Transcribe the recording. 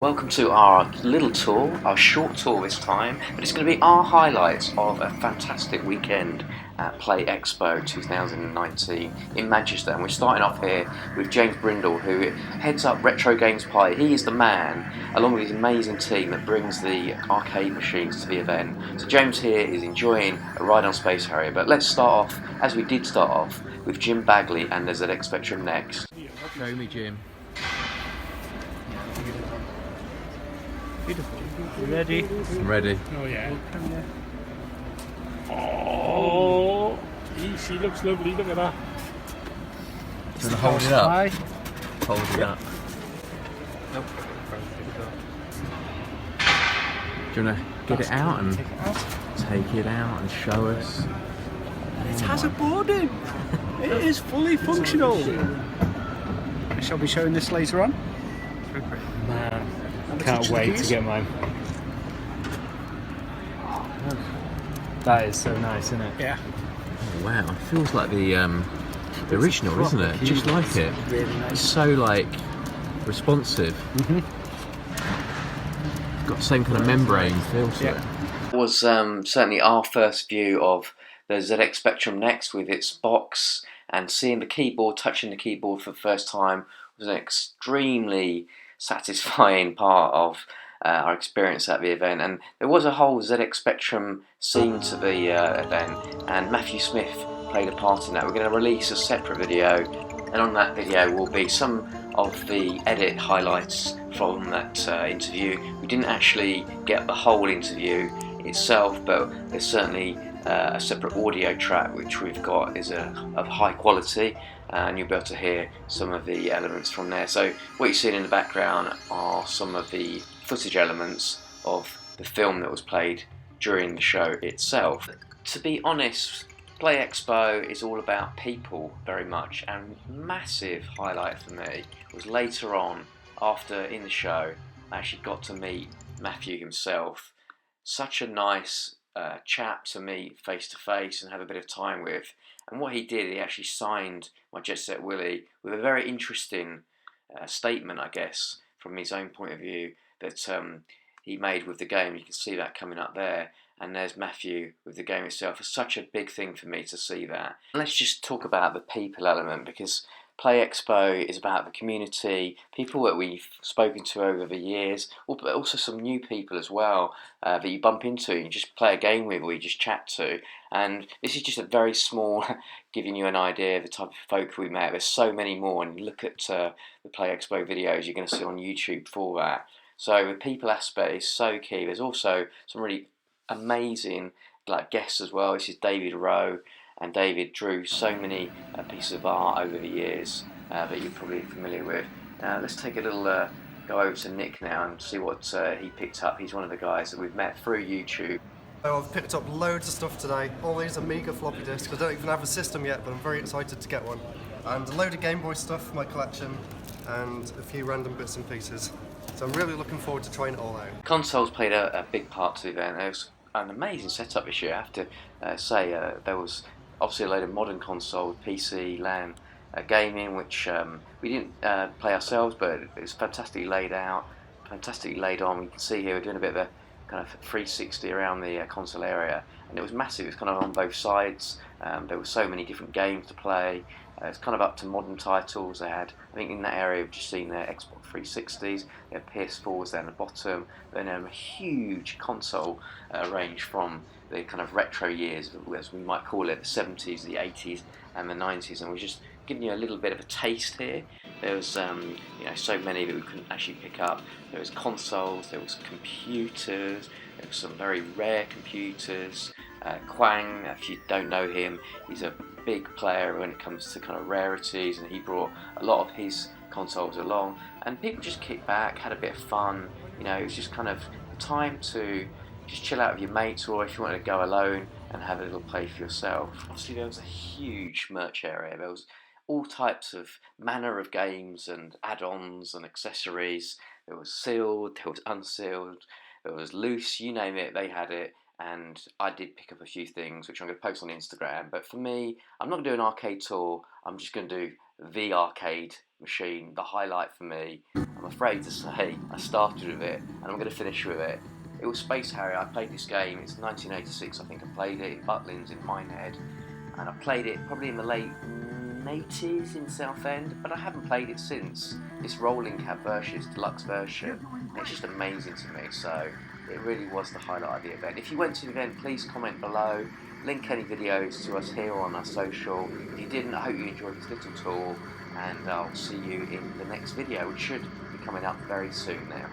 Welcome to our little tour, our short tour this time, but it's going to be our highlights of a fantastic weekend at Play Expo 2019 in Manchester. And we're starting off here with James Brindle, who heads up Retro Games Pie. He is the man, along with his amazing team, that brings the arcade machines to the event. So James here is enjoying a ride on Space Harrier, but let's start off, as we did start off, with Jim Bagley and the ZX Spectrum next. Show me, Jim. Beautiful. You ready? I'm ready. Oh yeah. Oh, she looks lovely. Look at that. Do you want to hold it up? Hi. Hold it up. Nope. Do you want to get it out and take it out and show us? It has a board in. It is fully functional. I shall be showing this later on. Man, can't wait to get mine. That is so nice, isn't it? Yeah. Oh, wow, it feels like the original, isn't it? Just like it. Really nice. It's so like responsive. Got the same kind of membrane feel to it. It was certainly our first view of the ZX Spectrum Next with its box, and seeing the keyboard, touching the keyboard for the first time was an extremely satisfying part of our experience at the event. And there was a whole ZX Spectrum scene to the event, and Matthew Smith played a part in that. We're going to release a separate video, and on that video will be some of the edit highlights from that interview. We didn't actually get the whole interview itself, but there's certainly a separate audio track which we've got is of high quality, and you'll be able to hear some of the elements from there. So what you're seeing in the background are some of the footage elements of the film that was played during the show itself. To be honest, Play Expo is all about people very much, and massive highlight for me was later on, after in the show, I actually got to meet Matthew himself. Such a nice chap to meet face to face and have a bit of time with. And what he did, he actually signed my Jet Set Willy with a very interesting statement, I guess, from his own point of view, that he made with the game. You can see that coming up there. And there's Matthew with the game itself. It's such a big thing for me to see that. Let's just talk about the people element, because Play Expo is about the community, people that we've spoken to over the years, but also some new people as well that you bump into and you just play a game with or you just chat to. And this is just a very small, giving you an idea of the type of folk we met. There's so many more, and you look at the Play Expo videos you're going to see on YouTube for that. So the people aspect is so key. There's also some really amazing guests as well. This is David Rowe, and David drew so many pieces of art over the years that you're probably familiar with. Let's take a little go over to Nick now and see what he picked up. He's one of the guys that we've met through YouTube. So I've picked up loads of stuff today. All these Amiga floppy disks. I don't even have a system yet, but I'm very excited to get one. And a load of Game Boy stuff for my collection, and a few random bits and pieces. So I'm really looking forward to trying it all out. Consoles played a big part to the event. There was an amazing setup this year, I have to say. There was obviously a load of modern consoles, PC, LAN, gaming, which we didn't play ourselves, but it was fantastically laid out, fantastically laid on. You can see here we're doing a bit of a kind of 360 around the console area, and it was massive. It was kind of on both sides. There were so many different games to play. It's kind of up to modern titles. They had, I think in that area we've just seen their Xbox 360s, they had PS4s down the bottom, then a huge console range from the kind of retro years, as we might call it, the 70s, the 80s and the 90s, and we're just giving you a little bit of a taste here. There was so many that we couldn't actually pick up. There was consoles, there was computers, there was some very rare computers. Quang, if you don't know him, he's a big player when it comes to kind of rarities, and he brought a lot of his consoles along, and people just kicked back, had a bit of fun. It was just kind of time to just chill out with your mates, or if you wanted to go alone and have a little play for yourself. Obviously there was a huge merch area. There was all types of manner of games and add-ons and accessories. There was sealed, there was unsealed, there was loose, you name it, they had it. and I did pick up a few things which I'm going to post on Instagram. But for me, I'm not going to do an arcade tour. I'm just going to do the arcade machine, the highlight for me. I'm afraid to say I started with it and I'm going to finish with it. It was Space Harrier. I played this game. It's 1986. I think I played it in Butlins in Minehead, and I played it probably in the late 80s in Southend, but I haven't played it since. This rolling cab version, this deluxe version, it's just amazing to me. So it really was the highlight of the event. If you went to the event, please comment below, link any videos to us here or on our social. If you didn't, I hope you enjoyed this little tour, and I'll see you in the next video, which should be coming up very soon now.